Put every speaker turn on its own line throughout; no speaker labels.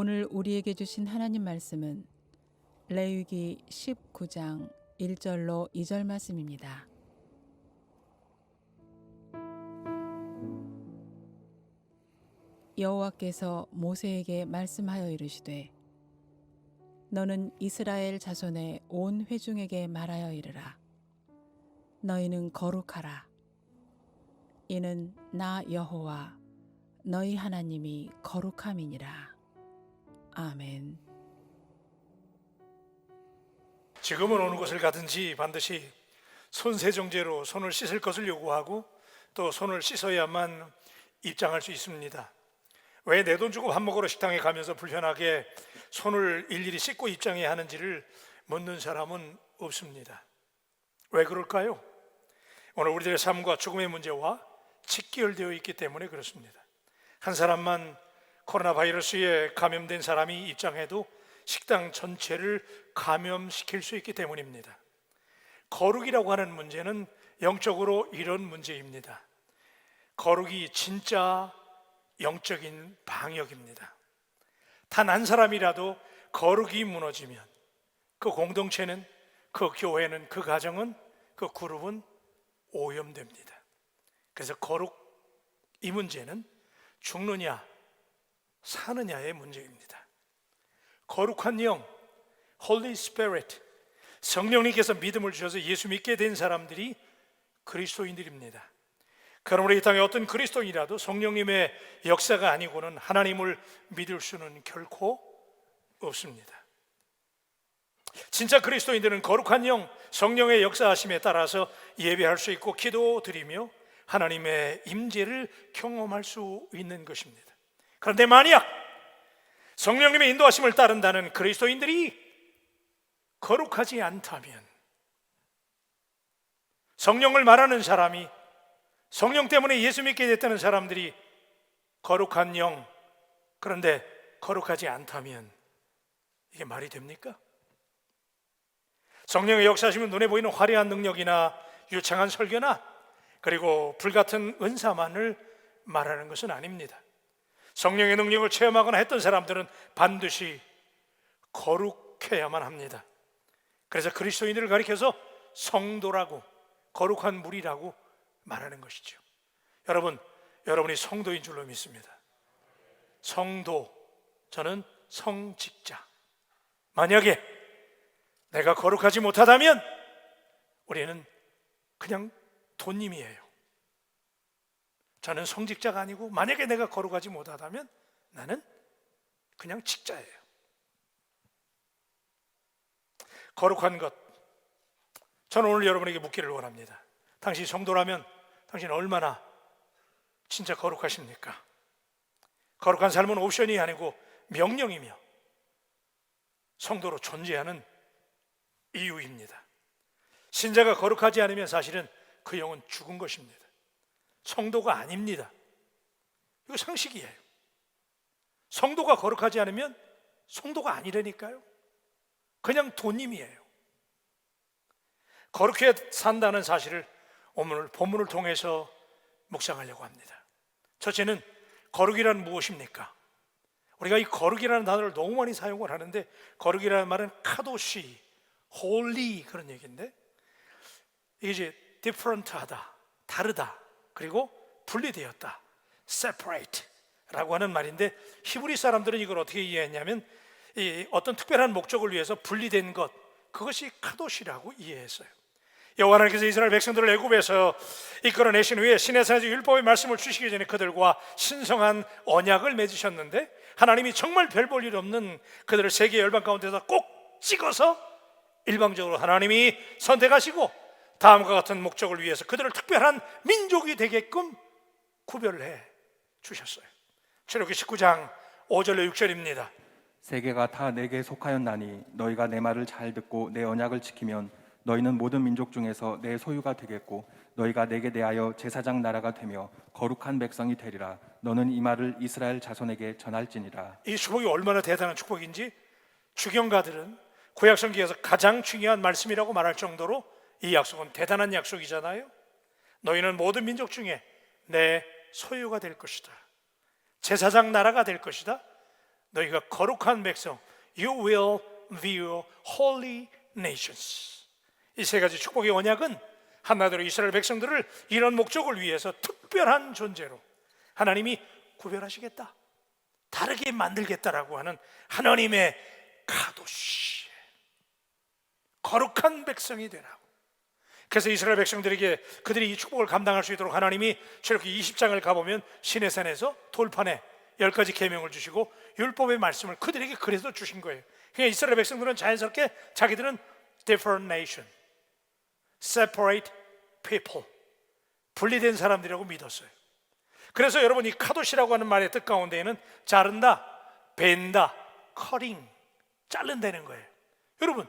오늘 우리에게 주신 하나님 말씀은 레위기 19장 1절로 2절 말씀입니다. 여호와께서 모세에게 말씀하여 이르시되 너는 이스라엘 자손의 온 회중에게 말하여 이르라. 너희는 거룩하라. 이는 나 여호와 너희 하나님이 거룩함이니라. 아멘.
지금은 어느 곳을 가든지 반드시 손세정제로 손을 씻을 것을 요구하고 또 손을 씻어야만 입장할 수 있습니다. 왜 내 돈 주고 밥 먹으러 식당에 가면서 불편하게 손을 일일이 씻고 입장해야 하는지를 묻는 사람은 없습니다. 왜 그럴까요? 오늘 우리들의 삶과 죽음의 문제와 직결되어 있기 때문에 그렇습니다. 한 사람만 코로나 바이러스에 감염된 사람이 입장해도 식당 전체를 감염시킬 수 있기 때문입니다. 거룩이라고 하는 문제는 영적으로 이런 문제입니다. 거룩이 진짜 영적인 방역입니다. 단 한 사람이라도 거룩이 무너지면 그 공동체는, 그 교회는, 그 가정은, 그 그룹은 오염됩니다. 그래서 거룩, 이 문제는 죽느냐 사느냐의 문제입니다. 거룩한 영, Holy Spirit, 성령님께서 믿음을 주셔서 예수 믿게 된 사람들이 그리스도인들입니다. 그러므로 이 땅에 어떤 그리스도인이라도 성령님의 역사가 아니고는 하나님을 믿을 수는 결코 없습니다. 진짜 그리스도인들은 거룩한 영, 성령의 역사하심에 따라서 예배할 수 있고 기도드리며 하나님의 임재를 경험할 수 있는 것입니다. 그런데 만약 성령님의 인도하심을 따른다는 그리스도인들이 거룩하지 않다면, 성령을 말하는 사람이, 성령 때문에 예수 믿게 됐다는 사람들이 거룩한 영, 그런데 거룩하지 않다면 이게 말이 됩니까? 성령의 역사하시면 눈에 보이는 화려한 능력이나 유창한 설교나 그리고 불같은 은사만을 말하는 것은 아닙니다. 성령의 능력을 체험하거나 했던 사람들은 반드시 거룩해야만 합니다. 그래서 그리스도인들을 가리켜서 성도라고, 거룩한 무리라고 말하는 것이죠. 여러분이 성도인 줄로 믿습니다. 성도, 저는 성직자. 만약에 내가 거룩하지 못하다면 우리는 그냥 돈님이에요. 저는 성직자가 아니고 만약에 내가 거룩하지 못하다면 나는 그냥 직자예요. 거룩한 것, 저는 오늘 여러분에게 묻기를 원합니다. 당신 성도라면 당신은 얼마나 진짜 거룩하십니까? 거룩한 삶은 옵션이 아니고 명령이며 성도로 존재하는 이유입니다. 신자가 거룩하지 않으면 사실은 그 영은 죽은 것입니다. 성도가 아닙니다. 이거 상식이에요. 성도가 거룩하지 않으면 성도가 아니라니까요. 그냥 돈님이에요. 거룩해 산다는 사실을 오늘 본문을 통해서 묵상하려고 합니다. 첫째는 거룩이란 무엇입니까? 우리가 이 거룩이라는 단어를 너무 많이 사용을 하는데, 거룩이라는 말은 카도시, holy 그런 얘기인데, 이게 이제 different하다, 다르다, 그리고 분리되었다, separate 라고 하는 말인데, 히브리 사람들은 이걸 어떻게 이해했냐면 이 어떤 특별한 목적을 위해서 분리된 것, 그것이 카도시라고 이해했어요. 여호와 하나님께서 이스라엘 백성들을 애굽에서 이끌어내신 후에 시내산에서 율법의 말씀을 주시기 전에 그들과 신성한 언약을 맺으셨는데, 하나님이 정말 별 볼 일 없는 그들을 세계 열방 가운데서 꼭 찍어서 일방적으로 하나님이 선택하시고 다음과 같은 목적을 위해서 그들을 특별한 민족이 되게끔 구별해 주셨어요. 출애굽기 19장 5절로 6절입니다.
세계가 다 내게 속하였나니 너희가 내 말을 잘 듣고 내 언약을 지키면 너희는 모든 민족 중에서 내 소유가 되겠고 너희가 내게 대하여 제사장 나라가 되며 거룩한 백성이 되리라. 너는 이 말을 이스라엘 자손에게 전할지니라.
이 축복이 얼마나 대단한 축복인지 주경가들은 구약성경에서 가장 중요한 말씀이라고 말할 정도로 이 약속은 대단한 약속이잖아요. 너희는 모든 민족 중에 내 소유가 될 것이다. 제사장 나라가 될 것이다. 너희가 거룩한 백성, You will be a holy nations. 이 세 가지 축복의 언약은 한마디로 이스라엘 백성들을 이런 목적을 위해서 특별한 존재로 하나님이 구별하시겠다, 다르게 만들겠다라고 하는 하나님의 카도시, 거룩한 백성이 되라고. 그래서 이스라엘 백성들에게 그들이 이 축복을 감당할 수 있도록 하나님이 저렇게 20장을 가보면 시내산에서 돌판에 10가지 계명을 주시고 율법의 말씀을 그들에게 그래서 주신 거예요. 그러니까 이스라엘 백성들은 자연스럽게 자기들은 different nation, separate people, 분리된 사람들이라고 믿었어요. 그래서 여러분, 이 카도시라고 하는 말의 뜻 가운데에는 자른다, 벤다, 커링, 자른다는 거예요. 여러분,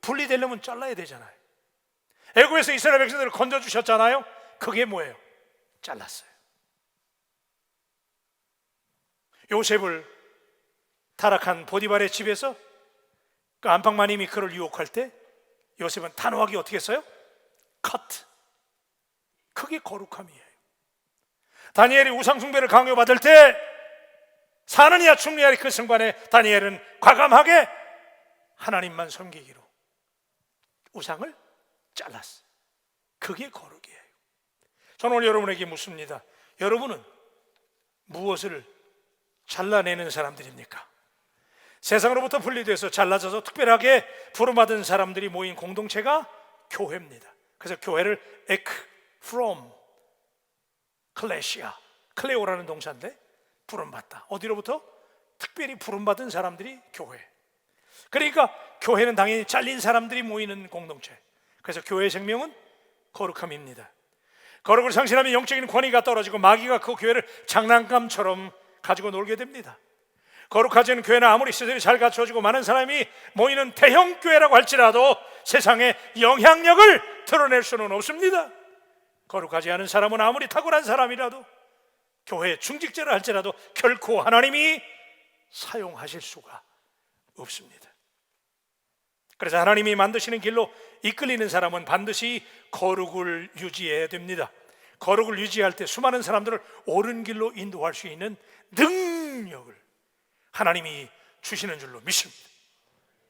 분리되려면 잘라야 되잖아요. 애굽에서 이스라엘 백성들을 건져주셨잖아요. 그게 뭐예요? 잘랐어요. 요셉을 타락한 보디발의 집에서 그 안방마님이 그를 유혹할 때 요셉은 단호하게 어떻게 했어요? 컷. 그게 거룩함이에요. 다니엘이 우상숭배를 강요받을 때 사느냐 충리하리 그 순간에 다니엘은 과감하게 하나님만 섬기기로 우상을 잘랐어요. 그게 거룩이에요. 저는 오늘 여러분에게 묻습니다. 여러분은 무엇을 잘라내는 사람들입니까? 세상으로부터 분리돼서 잘라져서 특별하게 부름받은 사람들이 모인 공동체가 교회입니다. 그래서 교회를 from 클레시아, 클레오라는 동사인데 부름받다. 어디로부터? 특별히 부름받은 사람들이 교회. 그러니까 교회는 당연히 잘린 사람들이 모이는 공동체. 그래서 교회의 생명은 거룩함입니다. 거룩을 상실하면 영적인 권위가 떨어지고 마귀가 그 교회를 장난감처럼 가지고 놀게 됩니다. 거룩하지 않은 교회는 아무리 시설이 잘 갖춰지고 많은 사람이 모이는 대형 교회라고 할지라도 세상에 영향력을 드러낼 수는 없습니다. 거룩하지 않은 사람은 아무리 탁월한 사람이라도 교회의 중직자라 할지라도 결코 하나님이 사용하실 수가 없습니다. 그래서 하나님이 만드시는 길로 이끌리는 사람은 반드시 거룩을 유지해야 됩니다. 거룩을 유지할 때 수많은 사람들을 옳은 길로 인도할 수 있는 능력을 하나님이 주시는 줄로 믿습니다.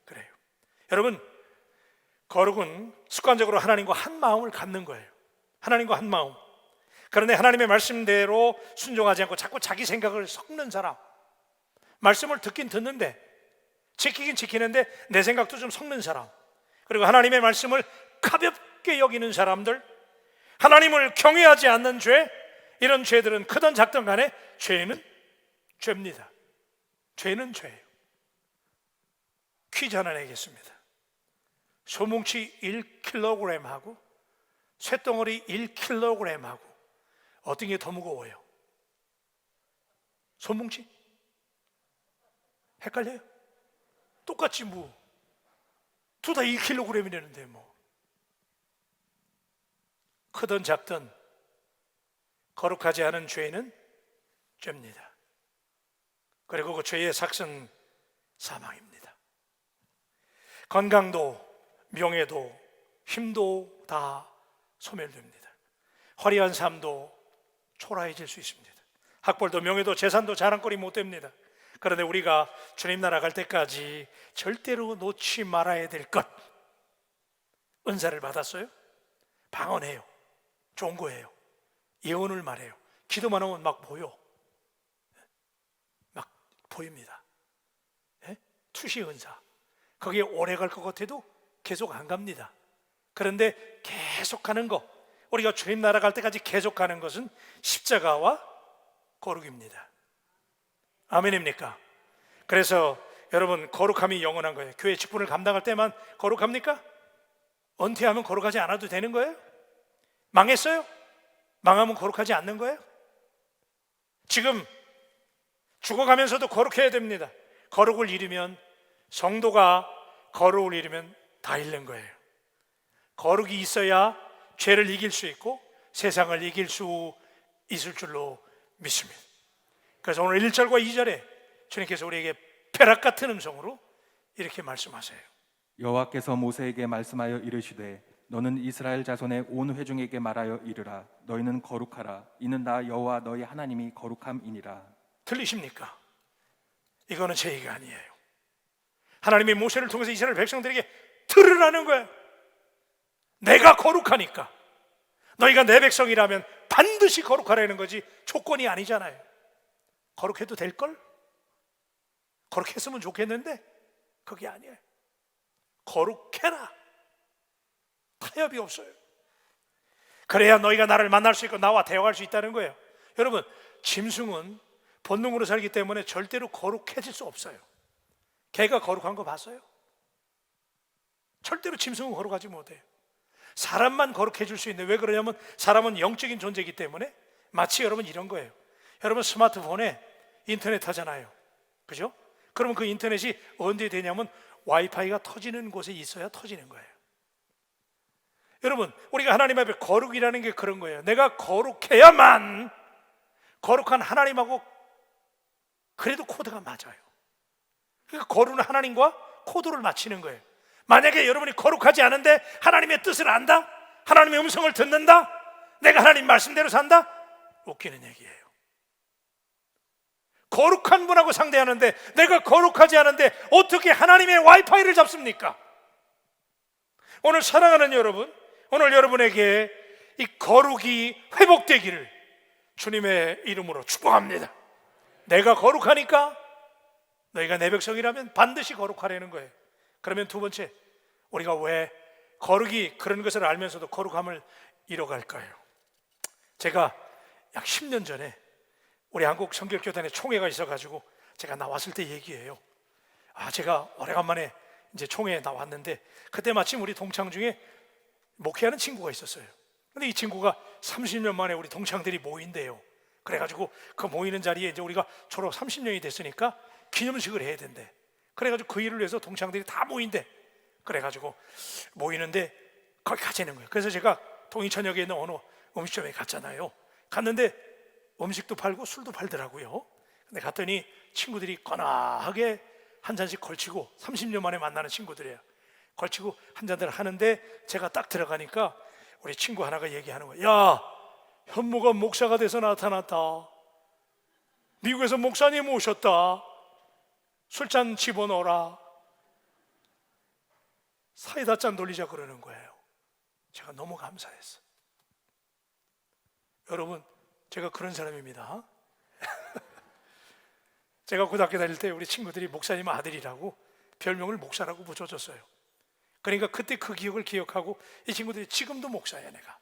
그래요. 여러분, 거룩은 습관적으로 하나님과 한 마음을 갖는 거예요. 하나님과 한 마음. 그런데 하나님의 말씀대로 순종하지 않고 자꾸 자기 생각을 섞는 사람, 말씀을 듣긴 듣는데 지키긴 지키는데 내 생각도 좀 섞는 사람, 그리고 하나님의 말씀을 가볍게 여기는 사람들, 하나님을 경외하지 않는 죄, 이런 죄들은 크든 작든 간에 죄는 죄입니다. 죄는 죄예요. 퀴즈 하나 내겠습니다. 소뭉치 1kg하고 쇳덩어리 1kg하고 어떤 게 더 무거워요? 소뭉치? 헷갈려요? 똑같지 뭐. 둘 다 1kg이라는데 뭐. 크든 작든 거룩하지 않은 죄는 죄입니다. 그리고 그 죄의 삭은 사망입니다. 건강도 명예도 힘도 다 소멸됩니다. 화려한 삶도 초라해질 수 있습니다. 학벌도 명예도 재산도 자랑거리 못 됩니다. 그런데 우리가 주님 나라 갈 때까지 절대로 놓지 말아야 될 것, 은사를 받았어요? 방언해요. 좋은 거예요. 예언을 말해요. 기도만 하면 막 보여. 막 보입니다. 예? 투시 은사. 거기에 오래 갈 것 같아도 계속 안 갑니다. 그런데 계속 가는 거, 우리가 주님 나라 갈 때까지 계속 가는 것은 십자가와 거룩입니다. 아멘입니까? 그래서 여러분, 거룩함이 영원한 거예요. 교회 직분을 감당할 때만 거룩합니까? 은퇴하면 거룩하지 않아도 되는 거예요? 망했어요? 망하면 거룩하지 않는 거예요? 지금 죽어가면서도 거룩해야 됩니다. 거룩을 잃으면, 성도가 거룩을 잃으면 다 잃는 거예요. 거룩이 있어야 죄를 이길 수 있고 세상을 이길 수 있을 줄로 믿습니다. 그래서 오늘 1절과 2절에 주님께서 우리에게 벼락 같은 음성으로 이렇게 말씀하세요.
여호와께서 모세에게 말씀하여 이르시되 너는 이스라엘 자손의 온 회중에게 말하여 이르라. 너희는 거룩하라. 이는 나 여호와 너희 하나님이 거룩함이니라.
들리십니까? 이거는 제 얘기가 아니에요. 하나님이 모세를 통해서 이스라엘 백성들에게 들으라는 거예요. 내가 거룩하니까 너희가 내 백성이라면 반드시 거룩하라는 거지 조건이 아니잖아요. 거룩해도 될걸? 거룩했으면 좋겠는데 그게 아니에요. 거룩해라. 타협이 없어요. 그래야 너희가 나를 만날 수 있고 나와 대화할 수 있다는 거예요. 여러분, 짐승은 본능으로 살기 때문에 절대로 거룩해질 수 없어요. 개가 거룩한 거 봤어요? 절대로 짐승은 거룩하지 못해요. 사람만 거룩해질 수 있는데 왜 그러냐면 사람은 영적인 존재이기 때문에. 마치 여러분 이런 거예요. 여러분 스마트폰에 인터넷 하잖아요, 그죠? 그러면 그 인터넷이 언제 되냐면 와이파이가 터지는 곳에 있어야 터지는 거예요. 여러분, 우리가 하나님 앞에 거룩이라는 게 그런 거예요. 내가 거룩해야만 거룩한 하나님하고 그래도 코드가 맞아요. 그러니까 거룩은 하나님과 코드를 맞추는 거예요. 만약에 여러분이 거룩하지 않은데 하나님의 뜻을 안다, 하나님의 음성을 듣는다, 내가 하나님 말씀대로 산다, 웃기는 얘기예요. 거룩한 분하고 상대하는데 내가 거룩하지 않은데 어떻게 하나님의 와이파이를 잡습니까? 오늘 사랑하는 여러분, 오늘 여러분에게 이 거룩이 회복되기를 주님의 이름으로 축복합니다. 내가 거룩하니까 너희가 내 백성이라면 반드시 거룩하라는 거예요. 그러면 두 번째, 우리가 왜 거룩이 그런 것을 알면서도 거룩함을 잃어갈까요? 제가 약 10년 전에 우리 한국 성결교단에 총회가 있어가지고 제가 나왔을 때 얘기해요. 제가 오래간만에 이제 총회에 나왔는데 그때 마침 우리 동창 중에 목회하는 친구가 있었어요. 근데 이 친구가 30년 만에 우리 동창들이 모인대요. 그래가지고 그 모이는 자리에 이제 우리가 졸업 30년이 됐으니까 기념식을 해야 된대. 그래가지고 그 일을 위해서 동창들이 다 모인대. 그래가지고 모이는데 거기 가자는 거예요. 그래서 제가 동인천역에 있는 어느 음식점에 갔잖아요. 갔는데 음식도 팔고 술도 팔더라고요. 근데 갔더니 친구들이 거나하게 한 잔씩 걸치고, 30년 만에 만나는 친구들이에요. 걸치고 한 잔들 하는데 제가 딱 들어가니까 우리 친구 하나가 얘기하는 거예요. 야, 현무가 목사가 돼서 나타났다. 미국에서 목사님 오셨다. 술잔 집어넣어라. 사이다 잔 돌리자 그러는 거예요. 제가 너무 감사했어요. 여러분, 제가 그런 사람입니다. 제가 고등학교 다닐 때 우리 친구들이 목사님 아들이라고 별명을 목사라고 붙여줬어요. 그러니까 그때 그 기억을 기억하고 이 친구들이 지금도 목사야 내가.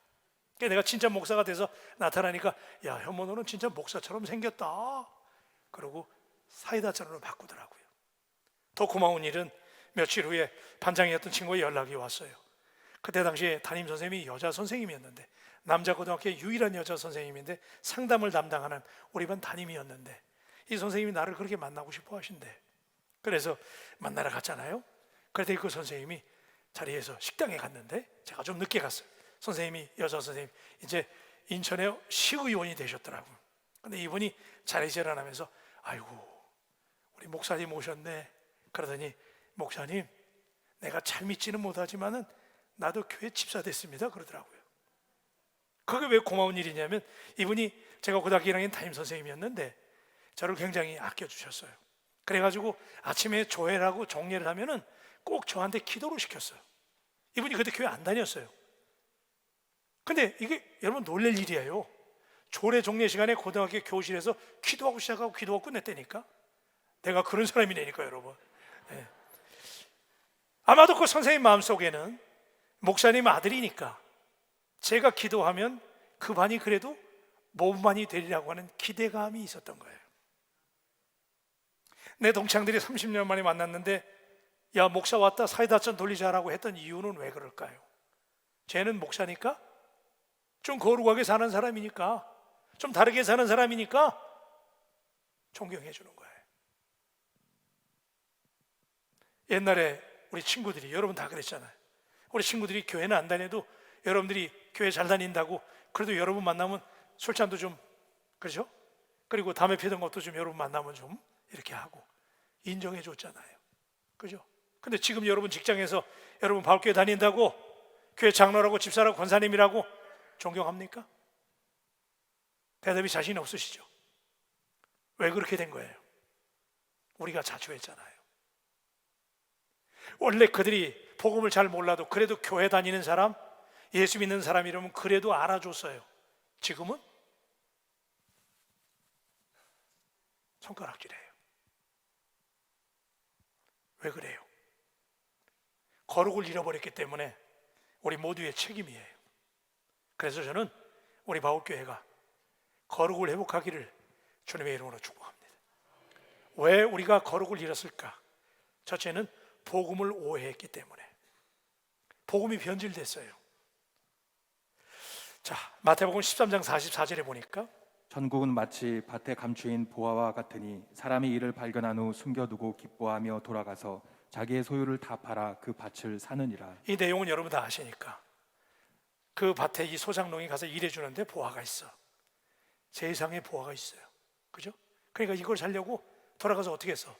그러니까 내가 진짜 목사가 돼서 나타나니까 야, 현모 너는 진짜 목사처럼 생겼다. 그러고 사이다잔으로 바꾸더라고요. 더 고마운 일은 며칠 후에 반장이었던 친구의 연락이 왔어요. 그때 당시에 담임 선생님이 여자 선생님이었는데, 남자 고등학교의 유일한 여자 선생님인데 상담을 담당하는 우리 반 담임이었는데 이 선생님이 나를 그렇게 만나고 싶어 하신대. 그래서 만나러 갔잖아요. 그랬더니 그 선생님이 자리에서 식당에 갔는데 제가 좀 늦게 갔어요. 선생님이, 여자 선생님, 이제 인천의 시의원이 되셨더라고요. 근데 이분이 자리에서 일어나면서 아이고 우리 목사님 오셨네. 그러더니 목사님, 내가 잘 믿지는 못하지만은 나도 교회 집사 됐습니다 그러더라고요. 그게 왜 고마운 일이냐면 이분이 제가 고등학교 1학년 담임 선생님이었는데 저를 굉장히 아껴주셨어요. 그래가지고 아침에 조회라고 종례를 하면은 꼭 저한테 기도를 시켰어요. 이분이 그때 교회 안 다녔어요. 근데 이게 여러분 놀랄 일이에요. 조례 종례 시간에 고등학교 교실에서 기도하고 시작하고 기도하고 끝냈다니까. 내가 그런 사람이라니까 여러분. 네. 아마도 그 선생님 마음속에는 목사님 아들이니까 제가 기도하면 그 반이 그래도 모반이 되리라고 하는 기대감이 있었던 거예요. 내 동창들이 30년 만에 만났는데 야, 목사 왔다 사이다 잔 돌리자라고 했던 이유는 왜 그럴까요? 쟤는 목사니까, 좀 거룩하게 사는 사람이니까, 좀 다르게 사는 사람이니까 존경해 주는 거예요. 옛날에 우리 친구들이, 여러분 다 그랬잖아요. 우리 친구들이 교회는 안 다녀도 여러분들이 교회 잘 다닌다고 그래도 여러분 만나면 술잔도 좀, 그렇죠? 그리고 담배 피던 것도 좀 여러분 만나면 좀 이렇게 하고 인정해 줬잖아요. 그죠? 근데 지금 여러분 직장에서 여러분 바울교회 다닌다고 교회 장로라고 집사라고 권사님이라고 존경합니까? 대답이 자신 없으시죠? 왜 그렇게 된 거예요? 우리가 자초했잖아요. 원래 그들이 복음을 잘 몰라도 그래도 교회 다니는 사람, 예수 믿는 사람 이러면 그래도 알아줬어요. 지금은 손가락질해요. 왜 그래요? 거룩을 잃어버렸기 때문에 우리 모두의 책임이에요. 그래서 저는 우리 바울교회가 거룩을 회복하기를 주님의 이름으로 축복합니다. 왜 우리가 거룩을 잃었을까? 첫째는 복음을 오해했기 때문에. 복음이 변질됐어요. 자, 마태복음 13장 44절에 보니까
천국은 마치 밭에 감추인 보화와 같으니 사람이 이를 발견한 후 숨겨두고 기뻐하며 돌아가서 자기의 소유를 다 팔아 그 밭을 사느니라.
이 내용은 여러분 다 아시니까 그 밭에 이 소장농이 가서 일해주는데 보화가 있어. 세상에 보화가 있어요. 그죠? 그러니까 이걸 살려고 돌아가서 어떻게 했어?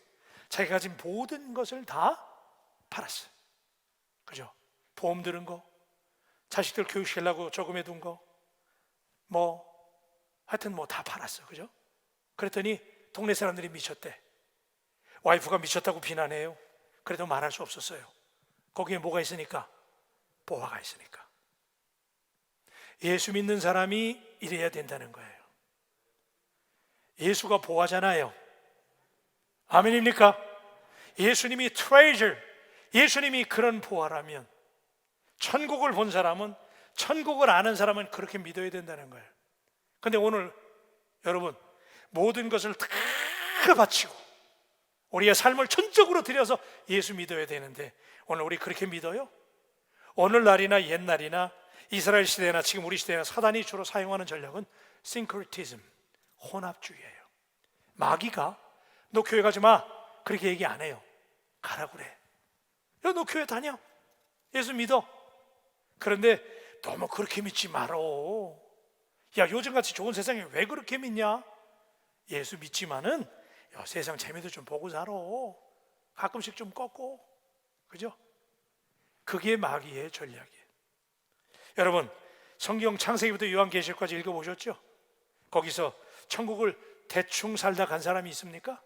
자기가 가진 모든 것을 다 팔았어요. 그죠? 보험 들은 거, 자식들 교육시키려고 저금해 둔 거, 하여튼 다 팔았어. 그죠? 그랬더니 동네 사람들이 미쳤대. 와이프가 미쳤다고 비난해요. 그래도 말할 수 없었어요. 거기에 뭐가 있으니까? 보화가 있으니까. 예수 믿는 사람이 이래야 된다는 거예요. 예수가 보화잖아요. 아멘입니까? 예수님이 treasure, 예수님이 그런 보화라면 천국을 본 사람은, 천국을 아는 사람은 그렇게 믿어야 된다는 거예요. 근데 오늘 여러분 모든 것을 다 바치고 우리의 삶을 전적으로 들여서 예수 믿어야 되는데 오늘 우리 그렇게 믿어요? 오늘날이나 옛날이나 이스라엘 시대나 지금 우리 시대나 사단이 주로 사용하는 전략은 syncretism, 혼합주의예요. 마귀가 너 교회 가지 마 그렇게 얘기 안 해요. 가라 그래. 야, 너 교회 다녀. 예수 믿어. 그런데 너무 그렇게 믿지 말어. 야, 요즘같이 좋은 세상에 왜 그렇게 믿냐? 예수 믿지만은 야, 세상 재미도 좀 보고 살아. 가끔씩 좀 꺾고. 그죠? 그게 마귀의 전략이에요. 여러분, 성경 창세기부터 요한계시록까지 읽어보셨죠? 거기서 천국을 대충 살다 간 사람이 있습니까?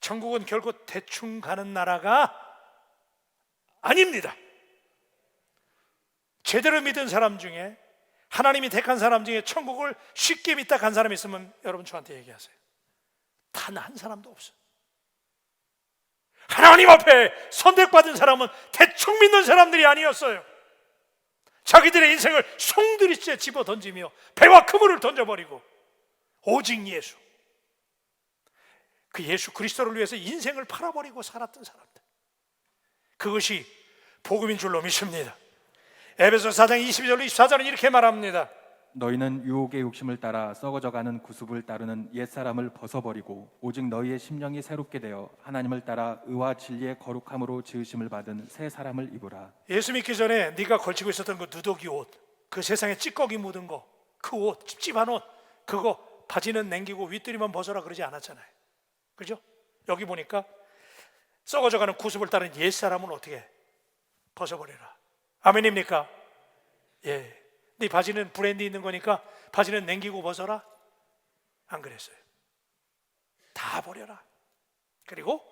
천국은 결코 대충 가는 나라가 아닙니다. 제대로 믿은 사람 중에, 하나님이 택한 사람 중에 천국을 쉽게 믿다 간 사람이 있으면 여러분 저한테 얘기하세요. 단 한 사람도 없어요. 하나님 앞에 선택받은 사람은 대충 믿는 사람들이 아니었어요. 자기들의 인생을 송두리째 집어 던지며 배와 그물을 던져버리고 오직 예수, 그 예수 그리스도를 위해서 인생을 팔아버리고 살았던 사람들, 그것이 복음인 줄로 믿습니다. 에베소 4장 22절로 24절은 이렇게 말합니다.
너희는 유혹의 욕심을 따라 썩어져가는 구습을 따르는 옛사람을 벗어버리고 오직 너희의 심령이 새롭게 되어 하나님을 따라 의와 진리의 거룩함으로 지으심을 받은 새 사람을 입으라.
예수 믿기 전에 네가 걸치고 있었던 그 누더기 옷, 그 세상에 찌꺼기 묻은 거, 그 옷, 찝찝한 옷, 그거 바지는 남기고 윗도리만 벗어라 그러지 않았잖아요. 그죠? 여기 보니까 썩어져가는 구습을 따른 옛사람은 어떻게 벗어버려라. 아멘입니까? 예. 네 바지는 브랜드 있는 거니까 바지는 남기고 벗어라? 안 그랬어요. 다 버려라. 그리고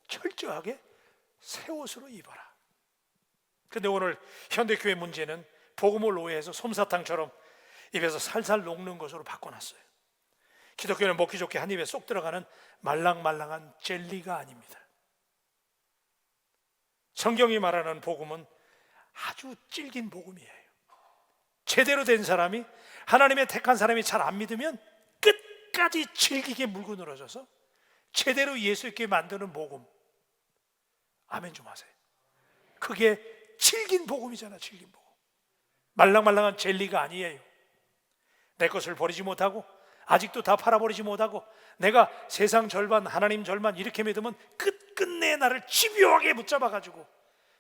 철저하게 새 옷으로 입어라. 근데 오늘 현대교회 문제는 복음을 오해해서 솜사탕처럼 입에서 살살 녹는 것으로 바꿔놨어요. 기독교는 먹기 좋게 한 입에 쏙 들어가는 말랑말랑한 젤리가 아닙니다. 성경이 말하는 복음은 아주 질긴 복음이에요. 제대로 된 사람이, 하나님의 택한 사람이 잘 안 믿으면 끝까지 질기게 물고 늘어져서 제대로 예수 있게 만드는 복음. 아멘 좀 하세요. 그게 질긴 복음이잖아. 질긴 복음. 말랑말랑한 젤리가 아니에요. 내 것을 버리지 못하고 아직도 다 팔아버리지 못하고 내가 세상 절반 하나님 절반 이렇게 믿으면 끝끝내 나를 집요하게 붙잡아가지고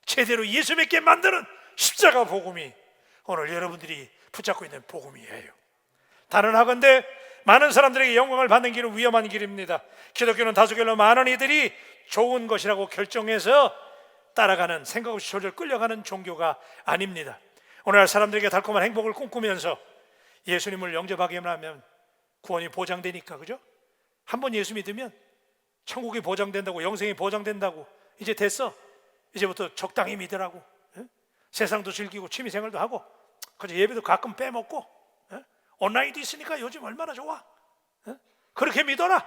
제대로 예수 믿게 만드는 십자가 복음이 오늘 여러분들이 붙잡고 있는 복음이에요. 다른 하건대 많은 사람들에게 영광을 받는 길은 위험한 길입니다. 기독교는 다수결로 많은 이들이 좋은 것이라고 결정해서 따라가는, 생각 없이 졸졸 끌려가는 종교가 아닙니다. 오늘날 사람들에게 달콤한 행복을 꿈꾸면서 예수님을 영접하기만 하면 구원이 보장되니까, 그죠? 한번 예수 믿으면 천국이 보장된다고, 영생이 보장된다고, 이제 됐어. 이제부터 적당히 믿으라고. 예? 세상도 즐기고 취미생활도 하고, 그저 예배도 가끔 빼먹고, 예? 온라인도 있으니까 요즘 얼마나 좋아. 예? 그렇게 믿어라.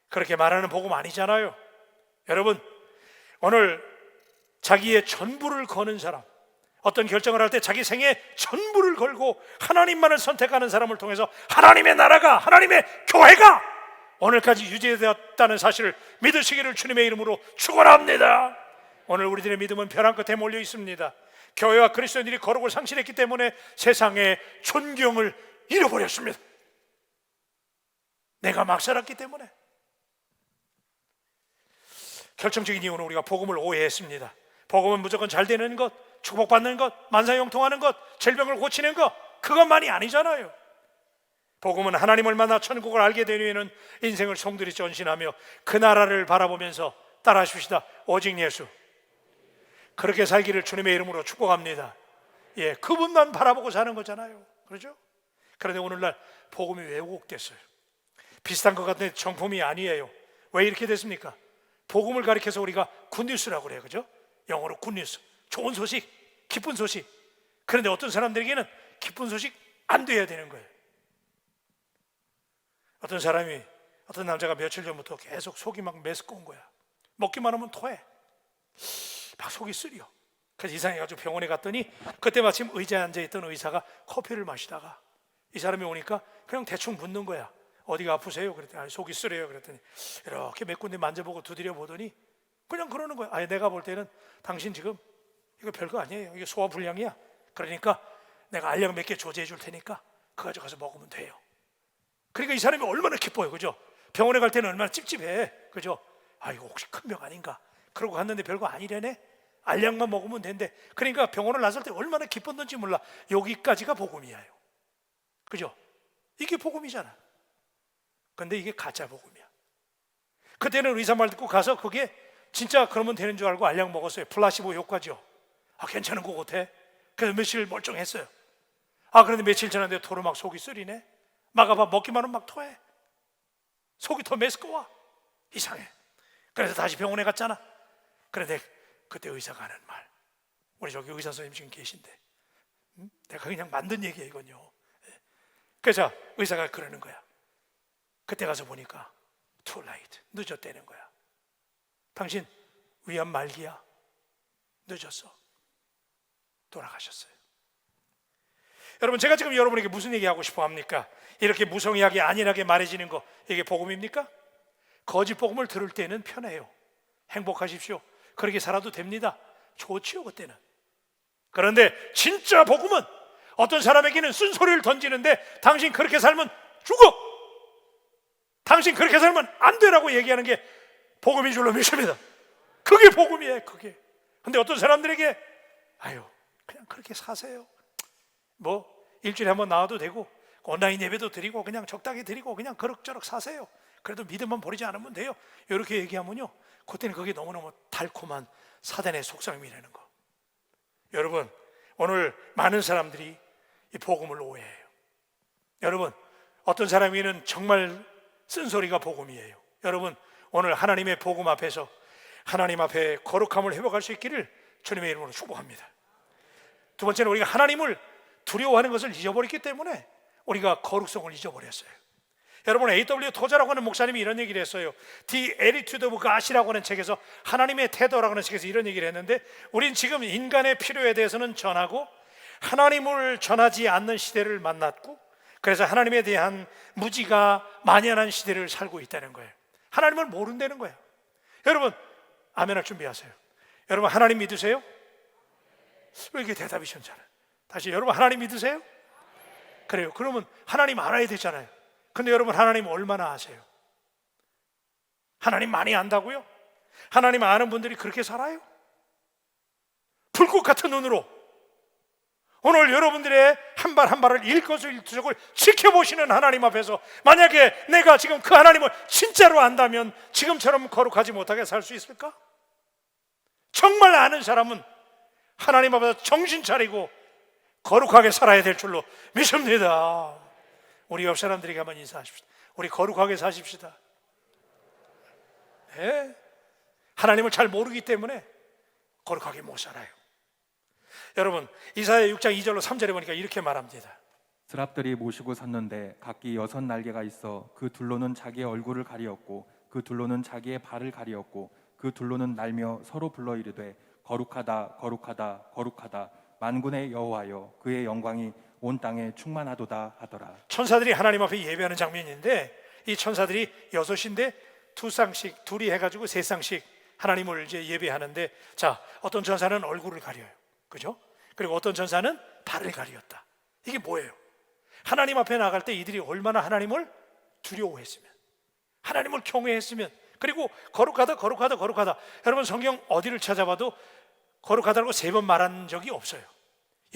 그렇게 말하는 복음 아니잖아요. 여러분, 오늘 자기의 전부를 거는 사람, 어떤 결정을 할 때 자기 생에 전부를 걸고 하나님만을 선택하는 사람을 통해서 하나님의 나라가, 하나님의 교회가 오늘까지 유지되었다는 사실을 믿으시기를 주님의 이름으로 축원합니다. 오늘 우리들의 믿음은 벼랑 끝에 몰려 있습니다. 교회와 그리스도인들이 거룩을 상실했기 때문에 세상의 존경을 잃어버렸습니다. 내가 막 살았기 때문에. 결정적인 이유는 우리가 복음을 오해했습니다. 복음은 무조건 잘 되는 것, 축복받는 것, 만사형통하는 것, 질병을 고치는 것, 그것만이 아니잖아요. 복음은 하나님을 만나 천국을 알게 된 후에는 인생을 송두리 전신하며 그 나라를 바라보면서 따라하십시다. 오직 예수. 그렇게 살기를 주님의 이름으로 축복합니다. 예, 그분만 바라보고 사는 거잖아요. 그렇죠? 그런데 오늘날 복음이 왜곡됐어요? 비슷한 것 같은데 정품이 아니에요. 왜 이렇게 됐습니까? 복음을 가리켜서 우리가 굿뉴스라고 그래요. 그죠? 영어로 굿뉴스. 좋은 소식, 기쁜 소식. 그런데 어떤 사람들에게는 기쁜 소식 안 돼야 되는 거예요. 어떤 남자가 며칠 전부터 계속 속이 막 메스꺼운 거야. 먹기만 하면 토해. 막 속이 쓰려. 그래서 이상해가지고 병원에 갔더니 그때 마침 의자에 앉아있던 의사가 커피를 마시다가 이 사람이 오니까 그냥 대충 묻는 거야. 어디가 아프세요? 그랬더니 속이 쓰려요. 그랬더니 이렇게 몇 군데 만져보고 두드려 보더니 그냥 그러는 거야. 아니, 내가 볼 때는 당신 지금 이거 별거 아니에요. 이게 소화불량이야. 그러니까 내가 알약 몇 개 조제해 줄 테니까 그거 가져가서 먹으면 돼요. 그러니까 이 사람이 얼마나 기뻐요. 그죠? 병원에 갈 때는 얼마나 찝찝해. 그죠? 아, 이거 혹시 큰 병 아닌가? 그러고 갔는데 별거 아니래네. 알약만 먹으면 된대. 그러니까 병원을 나설 때 얼마나 기뻤는지 몰라. 여기까지가 복음이에요. 그죠? 이게 복음이잖아. 근데 이게 가짜 복음이야. 그때는 의사 말 듣고 가서 그게 진짜 그러면 되는 줄 알고 알약 먹었어요. 플라시보 효과죠. 아, 괜찮은 것 같아. 그래서 며칠 멀쩡했어요. 아, 그런데 며칠 지났는데 토로 막 속이 쓰리네. 막아봐, 먹기만 하면 막 토해. 속이 더 메스꺼워. 이상해. 그래서 다시 병원에 갔잖아. 그런데 그때 의사가 하는 말, 우리 저기 의사 선생님 지금 계신데, 내가 그냥 만든 얘기야 이건요. 그래서 의사가 그러는 거야. 그때 가서 보니까 too late, 늦었다는 거야. 당신 위암 말기야. 늦었어. 돌아가셨어요. 여러분, 제가 지금 여러분에게 무슨 얘기하고 싶어 합니까? 이렇게 무성의하게 안일하게 말해지는 거, 이게 복음입니까? 거짓 복음을 들을 때는 편해요. 행복하십시오. 그렇게 살아도 됩니다. 좋지요, 그때는. 그런데 진짜 복음은 어떤 사람에게는 쓴소리를 던지는데 당신 그렇게 살면 죽어, 당신 그렇게 살면 안 되라고 얘기하는 게 복음인 줄로 믿습니다. 그게 복음이에요. 그게. 근데 어떤 사람들에게 아유, 그냥 그렇게 사세요. 뭐 일주일에 한번 나와도 되고 온라인 예배도 드리고 그냥 적당히 드리고 그냥 그럭저럭 사세요. 그래도 믿음만 버리지 않으면 돼요. 이렇게 얘기하면요, 그때는 그게 너무너무 달콤한 사단의 속삭임이라는 거. 여러분, 오늘 많은 사람들이 이 복음을 오해해요. 여러분, 어떤 사람에게는 정말 쓴소리가 복음이에요. 여러분, 오늘 하나님의 복음 앞에서 하나님 앞에 거룩함을 회복할 수 있기를 주님의 이름으로 축복합니다. 두 번째는 우리가 하나님을 두려워하는 것을 잊어버렸기 때문에 우리가 거룩성을 잊어버렸어요. 여러분, A.W. 토자라고 하는 목사님이 이런 얘기를 했어요. The Attitude of God이라고 하는 책에서, 하나님의 태도라고 하는 책에서 이런 얘기를 했는데, 우린 지금 인간의 필요에 대해서는 전하고 하나님을 전하지 않는 시대를 만났고, 그래서 하나님에 대한 무지가 만연한 시대를 살고 있다는 거예요. 하나님을 모른다는 거예요. 여러분, 아멘 할 준비하세요. 여러분, 하나님 믿으세요? 왜 이렇게 대답이 시원찮아요? 다시, 여러분 하나님 믿으세요? 그래요. 그러면 하나님 알아야 되잖아요. 근데 여러분, 하나님 얼마나 아세요? 하나님 많이 안다고요? 하나님 아는 분들이 그렇게 살아요? 불꽃 같은 눈으로 오늘 여러분들의 한 발 한 발을 일거수일투족을 지켜보시는 하나님 앞에서 만약에 내가 지금 그 하나님을 진짜로 안다면 지금처럼 거룩하지 못하게 살 수 있을까? 정말 아는 사람은 하나님 앞에서 정신 차리고 거룩하게 살아야 될 줄로 믿습니다. 우리 옆 사람들에게 한번 인사하십시다. 우리 거룩하게 사십시다. 예? 하나님을 잘 모르기 때문에 거룩하게 못 살아요. 여러분, 이사야 6장 2절로 3절에 보니까 이렇게 말합니다.
스랍들이 모시고 섰는데 각기 6 날개가 있어 그 둘로는 자기의 얼굴을 가리었고 그 둘로는 자기의 발을 가리었고 그 둘로는 날며 서로 불러 이르되 거룩하다 거룩하다 거룩하다 만군의 여호와여 그의 영광이 온 땅에 충만하도다 하더라.
천사들이 하나님 앞에 예배하는 장면인데, 이 천사들이 6인데 2쌍씩, 둘이 해가지고 3쌍씩 하나님을 이제 예배하는데, 자, 어떤 천사는 얼굴을 가려요, 그죠? 그리고 어떤 천사는 발을 가리었다. 이게 뭐예요? 하나님 앞에 나갈 때 이들이 얼마나 하나님을 두려워했으면, 하나님을 경외했으면, 그리고 거룩하다 거룩하다 거룩하다. 여러분, 성경 어디를 찾아봐도 거룩하다고 3번 말한 적이 없어요.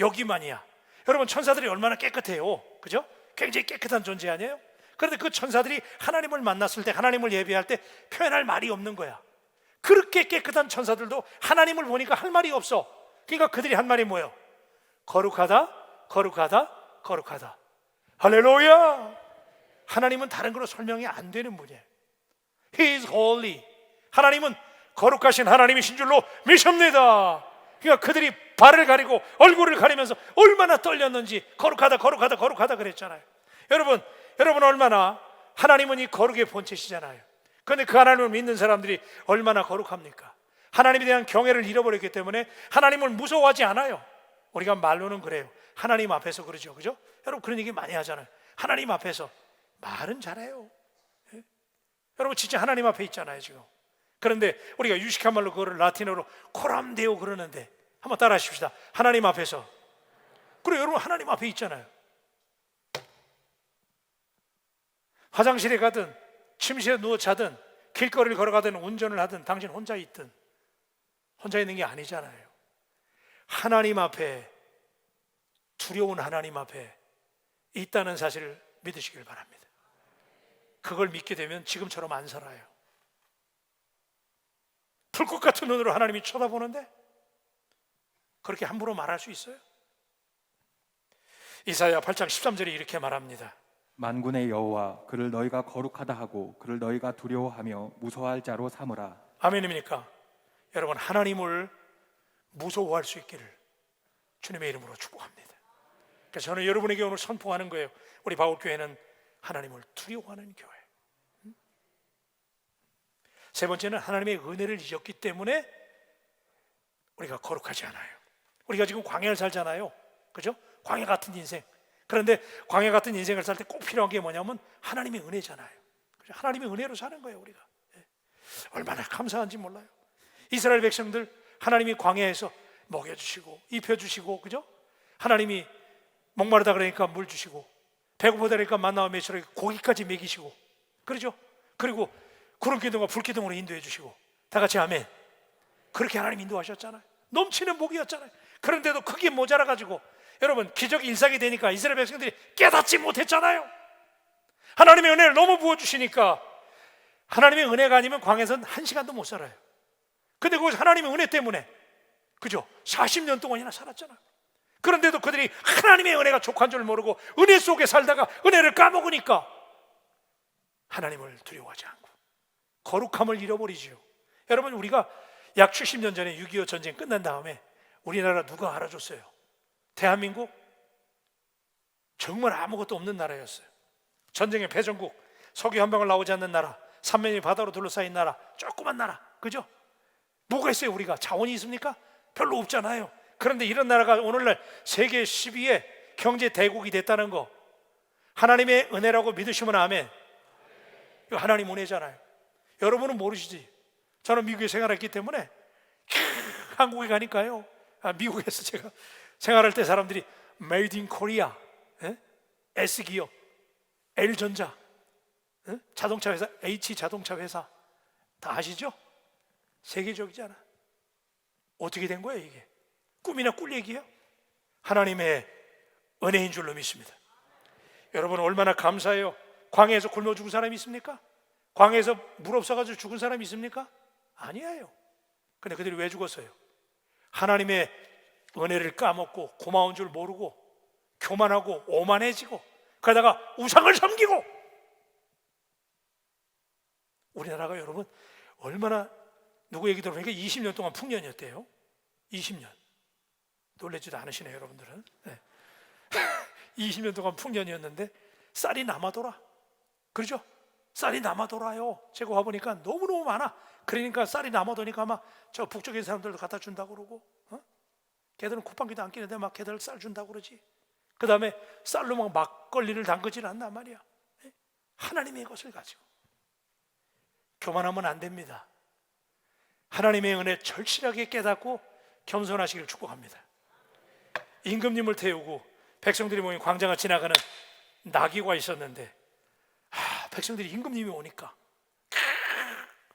여기만이야. 여러분, 천사들이 얼마나 깨끗해요, 그죠? 굉장히 깨끗한 존재 아니에요? 그런데 그 천사들이 하나님을 만났을 때, 하나님을 예배할 때 표현할 말이 없는 거야. 그렇게 깨끗한 천사들도 하나님을 보니까 할 말이 없어. 그러니까 그들이 한 말이 뭐예요? 거룩하다 거룩하다 거룩하다. 할렐루야. 하나님은 다른 걸로 설명이 안 되는 분이에요. He is holy. 하나님은 거룩하신 하나님이신 줄로 믿습니다. 그러니까 그들이 발을 가리고 얼굴을 가리면서 얼마나 떨렸는지 거룩하다 거룩하다 거룩하다 그랬잖아요. 여러분 얼마나, 하나님은 이 거룩의 본체시잖아요. 그런데 그 하나님을 믿는 사람들이 얼마나 거룩합니까? 하나님에 대한 경외를 잃어버렸기 때문에 하나님을 무서워하지 않아요. 우리가 말로는 그래요. 하나님 앞에서 그러죠, 그죠? 여러분 그런 얘기 많이 하잖아요. 하나님 앞에서. 말은 잘해요. 예? 여러분 진짜 하나님 앞에 있잖아요 지금. 그런데 우리가 유식한 말로 그거를 라틴어로 코람데오 그러는데, 한번 따라 하십시다. 하나님 앞에서. 그래, 여러분 하나님 앞에 있잖아요. 화장실에 가든 침실에 누워 자든 길거리를 걸어가든 운전을 하든 당신 혼자 있든 혼자 있는 게 아니잖아요. 하나님 앞에, 두려운 하나님 앞에 있다는 사실을 믿으시길 바랍니다. 그걸 믿게 되면 지금처럼 안 살아요. 불꽃 같은 눈으로 하나님이 쳐다보는데 그렇게 함부로 말할 수 있어요? 이사야 8장 13절에 이렇게 말합니다.
만군의 여호와 그를 너희가 거룩하다 하고 그를 너희가 두려워하며 무서워할 자로 삼으라.
아멘입니까? 여러분, 하나님을 무서워할 수 있기를 주님의 이름으로 축복합니다. 그래서 저는 여러분에게 오늘 선포하는 거예요. 우리 바울교회는 하나님을 두려워하는 교회. 세 번째는 하나님의 은혜를 잊었기 때문에 우리가 거룩하지 않아요. 우리가 지금 광야를 살잖아요, 그죠? 광야 같은 인생. 그런데 광야 같은 인생을 살 때 꼭 필요한 게 뭐냐면 하나님의 은혜잖아요. 그죠? 하나님의 은혜로 사는 거예요 우리가. 얼마나 감사한지 몰라요. 이스라엘 백성들 하나님이 광야에서 먹여주시고 입혀주시고, 그죠? 하나님이 목마르다 그러니까 물 주시고, 배고프다 그러니까 만나와 메추라기 고기까지 먹이시고, 그러죠? 그리고 구름기둥과 불기둥으로 인도해 주시고, 다 같이 아멘. 그렇게 하나님 인도하셨잖아요. 넘치는 복이었잖아요. 그런데도 그게 모자라가지고 여러분 기적이 일상이 되니까 이스라엘 백성들이 깨닫지 못했잖아요. 하나님의 은혜를 너무 부어주시니까. 하나님의 은혜가 아니면 광야에서는 1시간도 못 살아요. 근데 그것이 하나님의 은혜 때문에, 그죠? 40년 동안이나 살았잖아요. 그런데도 그들이 하나님의 은혜가 족한 줄 모르고 은혜 속에 살다가 은혜를 까먹으니까 하나님을 두려워하지 않고 거룩함을 잃어버리죠. 여러분, 우리가 약 70년 전에 6.25 전쟁 끝난 다음에 우리나라 누가 알아줬어요? 대한민국? 정말 아무것도 없는 나라였어요. 전쟁의 패전국, 석유 한 방울 나오지 않는 나라, 삼면이 바다로 둘러싸인 나라, 조그만 나라, 그죠? 뭐가 있어요? 우리가 자원이 있습니까? 별로 없잖아요. 그런데 이런 나라가 오늘날 세계 10위의 경제 대국이 됐다는 거, 하나님의 은혜라고 믿으시면 아멘. 이거 하나님 은혜잖아요. 여러분은 모르시지. 저는 미국에 생활했기 때문에 한국에 가니까요, 미국에서 제가 생활할 때 사람들이 Made in Korea, S기업, L전자, 자동차 회사, H자동차 회사 다 아시죠? 세계적이잖아. 어떻게 된 거예요 이게? 꿈이나 꿀 얘기예요? 하나님의 은혜인 줄로 믿습니다. 여러분 얼마나 감사해요. 광야에서 굶어 죽은 사람이 있습니까? 광야에서 물 없어가지고 죽은 사람이 있습니까? 아니에요. 근데 그들이 왜 죽었어요? 하나님의 은혜를 까먹고 고마운 줄 모르고 교만하고 오만해지고 그러다가 우상을 섬기고. 우리나라가 여러분 얼마나 누구 얘기 들어보니까 20년 동안 풍년이었대요. 20년. 놀라지도 않으시네요, 여러분들은. 네. 20년 동안 풍년이었는데 쌀이 남아돌아. 그렇죠? 쌀이 남아돌아요. 제가 와보니까 너무너무 많아. 그러니까 쌀이 남아도니까 막 저 북쪽에 사람들도 갖다 준다고 그러고, 걔들은 쿠팡기도 안 끼는데 막 걔들 쌀 준다고 그러지. 그 다음에 쌀로 막 막걸리를 담그질 않단 말이야. 하나님의 것을 가지고 교만하면 안 됩니다. 하나님의 은혜 절실하게 깨닫고 겸손하시기를 축복합니다. 임금님을 태우고 백성들이 모인 광장을 지나가는 나귀가 있었는데, 백성들이 임금님이 오니까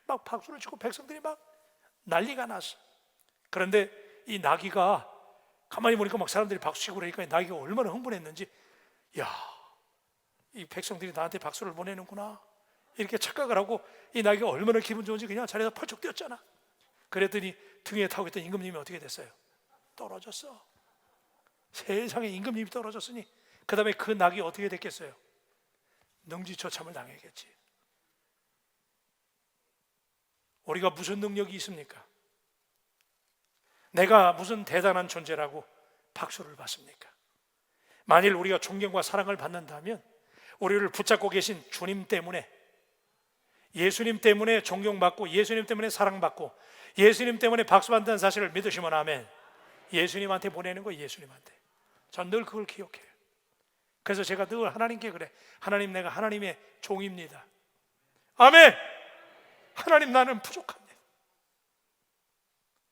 막 박수를 치고 백성들이 막 난리가 났어. 그런데 이 나귀가 가만히 보니까 막 사람들이 박수치고 그러니까 이 나귀가 얼마나 흥분했는지, 야, 이 백성들이 나한테 박수를 보내는구나 이렇게 착각을 하고 이 나귀가 얼마나 기분 좋은지 그냥 자리에서 펄쩍 뛰었잖아. 그랬더니 등에 타고 있던 임금님이 어떻게 됐어요? 떨어졌어. 세상에 임금님이 떨어졌으니 그 다음에 그 낙이 어떻게 됐겠어요? 능지처참을 당했겠지. 우리가 무슨 능력이 있습니까? 내가 무슨 대단한 존재라고 박수를 받습니까? 만일 우리가 존경과 사랑을 받는다면 우리를 붙잡고 계신 주님 때문에, 예수님 때문에 존경받고 예수님 때문에 사랑받고 예수님 때문에 박수받는다는 사실을 믿으시면 아멘. 예수님한테 보내는 거예요. 예수님한테. 전 늘 그걸 기억해요. 그래서 제가 늘 하나님께 그래. 하나님, 내가 하나님의 종입니다. 아멘. 하나님, 나는 부족합니다.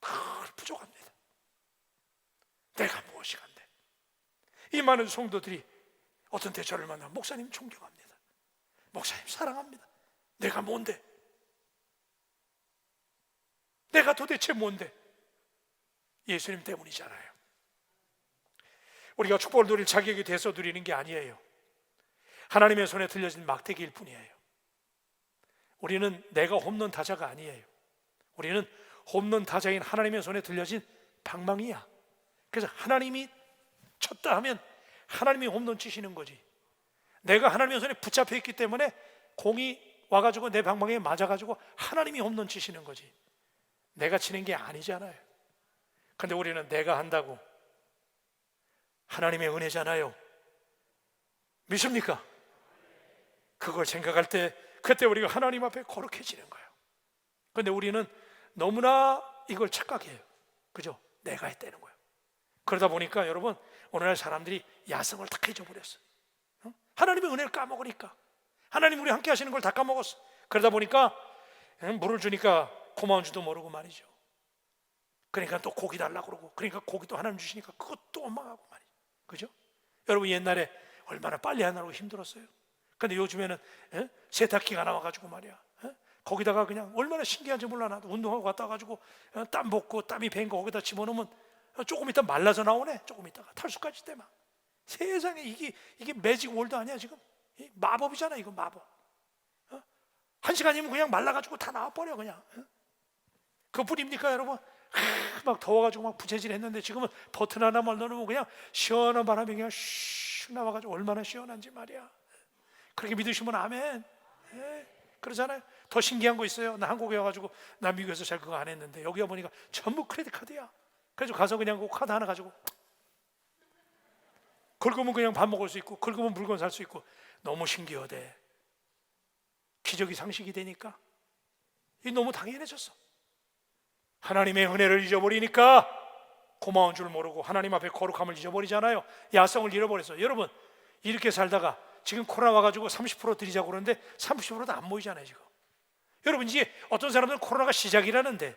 늘 부족합니다. 내가 무엇이 간데. 이 많은 성도들이 어떤 때 저를 만나면 목사님 존경합니다. 목사님 사랑합니다. 내가 뭔데? 내가 도대체 뭔데? 예수님 때문이잖아요. 우리가 축복을 누릴 자격이 돼서 누리는 게 아니에요. 하나님의 손에 들려진 막대기일 뿐이에요. 우리는 내가 홈런 타자가 아니에요. 우리는 홈런 타자인 하나님의 손에 들려진 방망이야. 그래서 하나님이 쳤다 하면 하나님이 홈런 치시는 거지. 내가 하나님의 손에 붙잡혀 있기 때문에 공이 와가지고 내 방망이에 맞아가지고 하나님이 홈런 치시는 거지. 내가 치는 게 아니잖아요. 근데 우리는 내가 한다고, 하나님의 은혜잖아요. 믿습니까? 그걸 생각할 때 그때 우리가 하나님 앞에 거룩해지는 거예요. 근데 우리는 너무나 이걸 착각해요. 그죠? 내가 했다는 거예요. 그러다 보니까 여러분, 오늘날 사람들이 야성을 다 잊어버렸어. 하나님의 은혜를 까먹으니까. 하나님 우리 함께 하시는 걸 다 까먹었어. 그러다 보니까 물을 주니까 고마운 줄도 모르고 말이죠. 그러니까 또 고기 달라고 그러고, 그러니까 고기도 하나님 주시니까 그것도 원망하고 말이죠. 그죠? 여러분, 옛날에 얼마나 빨리 하느라고 힘들었어요. 근데 요즘에는 세탁기가 나와가지고 말이야, 거기다가 그냥 얼마나 신기한지 몰라. 나도 운동하고 갔다 와가지고 땀 볶고 땀이 밴 거 거기다 집어넣으면 조금 있다 말라서 나오네. 조금 있다가 탈수까지 돼 막. 세상에 이게 매직 월드 아니야 지금? 마법이잖아 이거, 마법. 한 시간이면 그냥 말라가지고 다 나와버려 그냥. 그뿐입니까 여러분? 막 더워가지고 막 부채질했는데 지금은 버튼 하나만 넣으면 그냥 시원한 바람이 그냥 슉 나와가지고 얼마나 시원한지 말이야. 그렇게 믿으시면 아멘. 그러잖아요. 더 신기한 거 있어요. 나 한국에 와가지고 나 미국에서 잘 그거 안 했는데 여기 와보니까 전부 크레딧 카드야. 그래서 가서 그냥 그 카드 하나 가지고 긁으면 그냥 밥 먹을 수 있고 긁으면 물건 살 수 있고 너무 신기하대. 기적이 상식이 되니까 이 너무 당연해졌어. 하나님의 은혜를 잊어버리니까 고마운 줄 모르고 하나님 앞에 거룩함을 잊어버리잖아요. 야성을 잃어버렸어요. 여러분, 이렇게 살다가 지금 코로나 와가지고 30% 드리자고 그러는데 30%도 안 모이잖아요 지금. 여러분, 이제 어떤 사람들은 코로나가 시작이라는데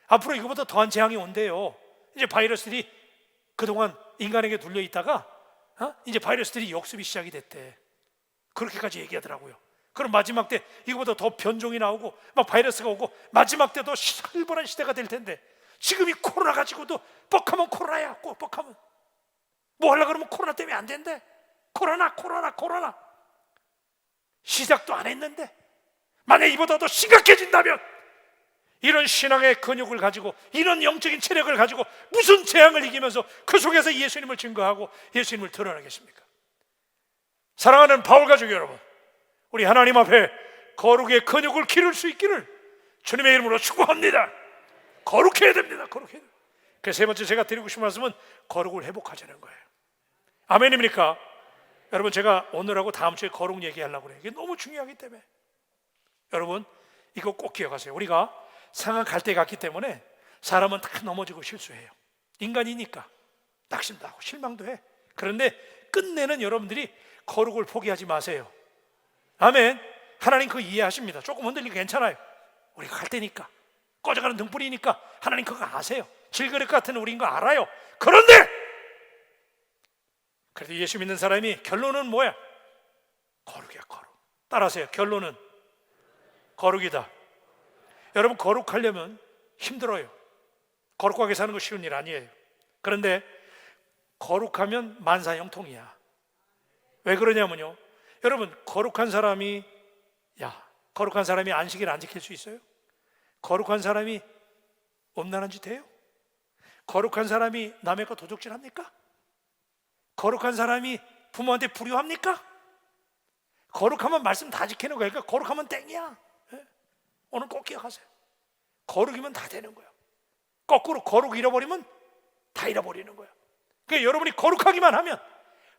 앞으로 이거보다 더한 재앙이 온대요. 이제 바이러스들이 그동안 인간에게 눌려 있다가 이제 바이러스들이 역습이 시작이 됐대. 그렇게까지 얘기하더라고요. 그럼 마지막 때 이거보다 더 변종이 나오고 막 바이러스가 오고 마지막 때도 살벌한 시대가 될 텐데 지금 이 코로나 가지고도 뻑하면 코로나야. 꼭 뻑하면 뭐 하려고 그러면 코로나 때문에 안 된대. 코로나 시작도 안 했는데 만약 이보다 더 심각해진다면 이런 신앙의 근육을 가지고 이런 영적인 체력을 가지고 무슨 재앙을 이기면서 그 속에서 예수님을 증거하고 예수님을 드러내겠습니까? 사랑하는 바울 가족 여러분, 우리 하나님 앞에 거룩의 근육을 기를 수 있기를 주님의 이름으로 축복합니다. 거룩해야 됩니다. 거룩해야 됩니다. 그래서 세 번째 제가 드리고 싶은 말씀은 거룩을 회복하자는 거예요. 아멘입니까? 여러분, 제가 오늘하고 다음 주에 거룩 얘기하려고 그래요. 이게 너무 중요하기 때문에. 여러분, 이거 꼭 기억하세요. 우리가 상한 갈대 같기 때문에 사람은 다 넘어지고 실수해요. 인간이니까 낙심도 하고 실망도 해. 그런데 끝내는 여러분들이 거룩을 포기하지 마세요. 아멘. 하나님 그거 이해하십니다. 조금 흔들리면 괜찮아요. 우리가 갈대니까, 꺼져가는 등불이니까 하나님 그거 아세요. 질그릇 같은 우리인 거 알아요. 그런데 그래도 예수 믿는 사람이 결론은 뭐야? 거룩이야, 거룩. 따라하세요. 결론은 거룩이다. 여러분, 거룩하려면 힘들어요. 거룩하게 사는 거 쉬운 일 아니에요. 그런데 거룩하면 만사형통이야. 왜 그러냐면요, 여러분, 거룩한 사람이 안식일 안 지킬 수 있어요? 거룩한 사람이 음란한 짓 해요? 거룩한 사람이 남의 거 도둑질합니까? 거룩한 사람이 부모한테 불효합니까? 거룩하면 말씀 다 지키는 거예요. 그러니까 거룩하면 땡이야. 오늘 꼭 기억하세요. 거룩이면 다 되는 거예요. 거꾸로 거룩 잃어버리면 다 잃어버리는 거예요. 그러니까 여러분이 거룩하기만 하면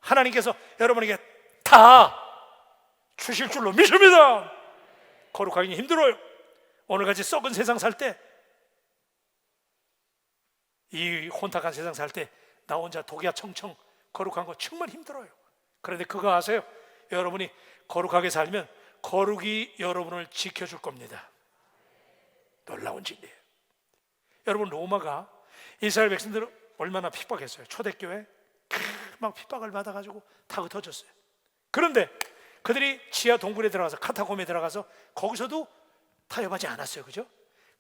하나님께서 여러분에게 다 주실 줄로 믿습니다. 거룩하기는 힘들어요. 오늘같이 썩은 세상 살 때, 이 혼탁한 세상 살 때 나 혼자 독야 청청 거룩한 거 정말 힘들어요. 그런데 그거 아세요? 여러분이 거룩하게 살면 거룩이 여러분을 지켜줄 겁니다. 놀라운 진리예요. 여러분, 로마가 이스라엘 백성들을 얼마나 핍박했어요. 초대교회 막 핍박을 받아가지고 다 흩어졌어요. 그런데 그들이 지하 동굴에 들어가서, 카타콤에 들어가서 거기서도 타협하지 않았어요. 그죠?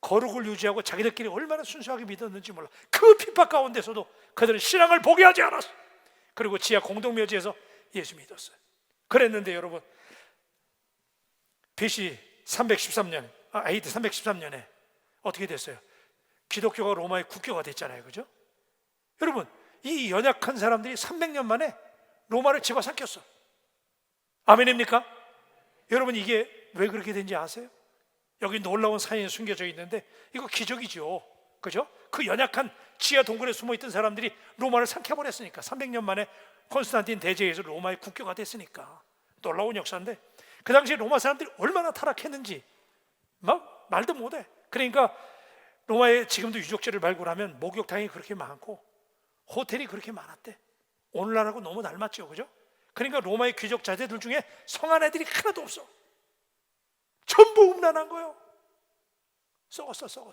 거룩을 유지하고 자기들끼리 얼마나 순수하게 믿었는지 몰라. 그 핍박 가운데서도 그들은 신앙을 포기하지 않았어요. 그리고 지하 공동묘지에서 예수 믿었어요. 그랬는데 여러분, BC 313년, AD 313년에 어떻게 됐어요? 기독교가 로마의 국교가 됐잖아요. 그죠? 여러분, 이 연약한 사람들이 300년 만에 로마를 집어삼켰어. 아멘입니까? 여러분, 이게 왜 그렇게 된지 아세요? 여기 놀라운 사연이 숨겨져 있는데 이거 기적이죠. 그죠? 그 연약한 지하 동굴에 숨어있던 사람들이 로마를 삼켜버렸으니까, 300년 만에 콘스탄틴 대제에서 로마의 국교가 됐으니까 놀라운 역사인데, 그 당시에 로마 사람들이 얼마나 타락했는지 막 말도 못해. 그러니까 로마에 지금도 유적지를 발굴하면 목욕탕이 그렇게 많고 호텔이 그렇게 많았대. 오늘날하고 너무 닮았죠. 그죠? 그러니까 로마의 귀족 자제들 중에 성한 애들이 하나도 없어. 전부 음란한 거예요. 썩었어.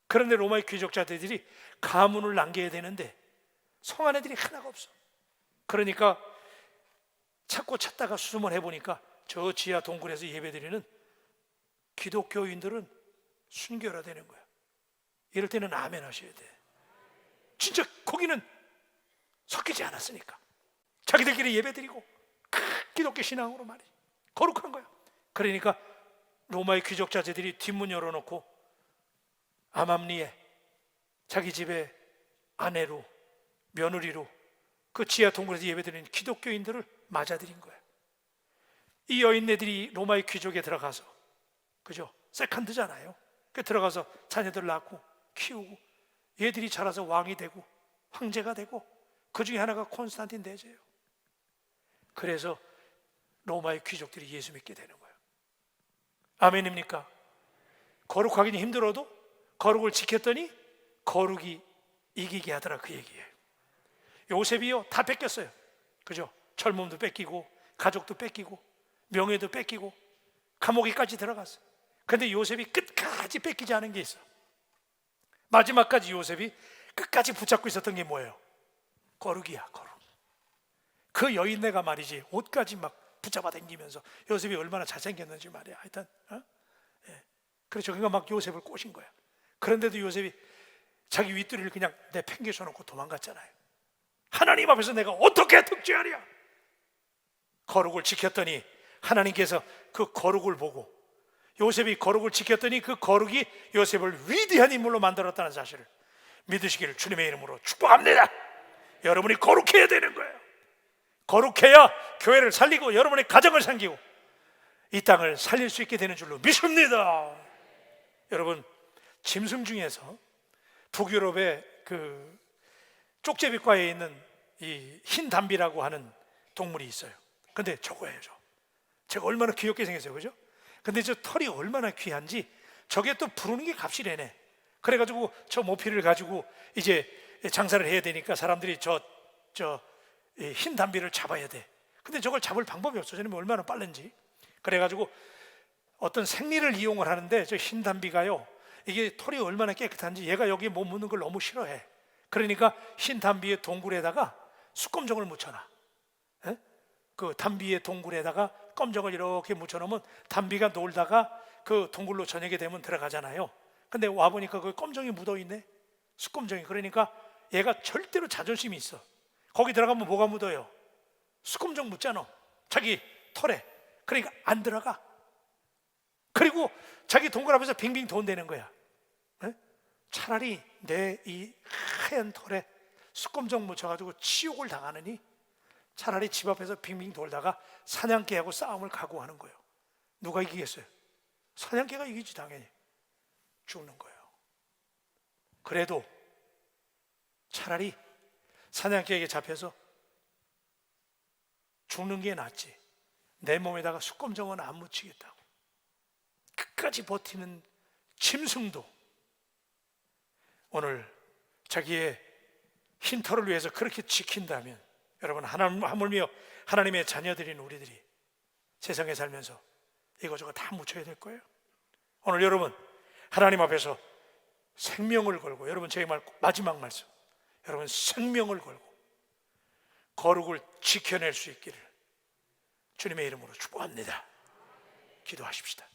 그런데 로마의 귀족 자제들이 가문을 남겨야 되는데 성한 애들이 하나가 없어. 그러니까 찾다가 수소문 해보니까 저 지하 동굴에서 예배드리는 기독교인들은 순결화되는 거야. 이럴 때는 아멘 하셔야 돼. 진짜 거기는 섞이지 않았으니까 자기들끼리 예배드리고 기독교 신앙으로 말이 거룩한 거야. 그러니까 로마의 귀족 자제들이 뒷문 열어놓고 암암리에 자기 집에 아내로, 며느리로 그 지하 동굴에서 예배드리는 기독교인들을 맞아들인 거야. 이 여인네들이 로마의 귀족에 들어가서, 그죠? 세컨드잖아요. 그 들어가서 자녀들 낳고 키우고 얘들이 자라서 왕이 되고 황제가 되고, 그 중에 하나가 콘스탄틴 대제예요. 그래서 로마의 귀족들이 예수 믿게 되는 거예요. 아멘입니까? 거룩하기는 힘들어도 거룩을 지켰더니 거룩이 이기게 하더라, 그 얘기예요. 요셉이요, 다 뺏겼어요. 그죠? 젊음도 뺏기고 가족도 뺏기고 명예도 뺏기고 감옥에까지 들어갔어요. 근데 요셉이 끝까지 뺏기지 않은 게 있어. 마지막까지 요셉이 끝까지 붙잡고 있었던 게 뭐예요? 거룩이야, 거룩. 그 여인네가 말이지 옷까지 막 붙잡아 당기면서 요셉이 얼마나 잘생겼는지 말이야. 하여튼 그렇죠. 그러니까 막 요셉을 꼬신 거야. 그런데도 요셉이 자기 윗도리를 그냥 내팽개쳐 놓고 도망갔잖아요. 하나님 앞에서 내가 어떻게 득죄하랴? 거룩을 지켰더니 하나님께서 그 거룩을 보고, 요셉이 거룩을 지켰더니 그 거룩이 요셉을 위대한 인물로 만들었다는 사실을 믿으시기를 주님의 이름으로 축복합니다. 여러분이 거룩해야 되는 거예요. 거룩해야 교회를 살리고 여러분의 가정을 살리고 이 땅을 살릴 수 있게 되는 줄로 믿습니다. 여러분, 짐승 중에서 북유럽의 그 쪽제비과에 있는 이 흰 담비라고 하는 동물이 있어요. 근데 저거예요. 제가 얼마나 귀엽게 생겼어요, 그죠? 근데 저 털이 얼마나 귀한지 저게 또 부르는 게 값이래네. 그래가지고 저 모피를 가지고 이제 장사를 해야 되니까 사람들이 저 흰 담비를 잡아야 돼. 근데 저걸 잡을 방법이 없어. 저놈이 얼마나 빠른지. 그래가지고 어떤 생리를 이용을 하는데 저 흰 담비가요, 이게 털이 얼마나 깨끗한지 얘가 여기에 못 묻는 걸 너무 싫어해. 그러니까 흰 담비의 동굴에다가 숯검정을 묻혀놔. 에? 그 담비의 동굴에다가 검정을 이렇게 묻혀놓으면 담비가 놀다가 그 동굴로 저녁에 되면 들어가잖아요. 근데 와보니까 그 검정이 묻어있네, 숯검정이. 그러니까 얘가 절대로 자존심이 있어. 거기 들어가면 뭐가 묻어요? 숯검정 묻잖아, 자기 털에. 그러니까 안 들어가. 그리고 자기 동굴 앞에서 빙빙 돈대는 거야. 에? 차라리 내 이 하얀 털에 숯검정 묻혀가지고 치욕을 당하느니 차라리 집 앞에서 빙빙 돌다가 사냥개하고 싸움을 각오하는 거예요. 누가 이기겠어요? 사냥개가 이기지, 당연히. 죽는 거예요. 그래도 차라리 사냥개에게 잡혀서 죽는 게 낫지, 내 몸에다가 숯검정은 안 묻히겠다고 끝까지 버티는 짐승도 오늘 자기의 흰 털을 위해서 그렇게 지킨다면, 여러분, 하물며 하나님의 자녀들인 우리들이 세상에 살면서 이거저거 다 묻혀야 될 거예요. 오늘 여러분, 하나님 앞에서 생명을 걸고, 여러분, 제 마지막 말씀, 여러분, 생명을 걸고 거룩을 지켜낼 수 있기를 주님의 이름으로 축복합니다. 기도하십시다.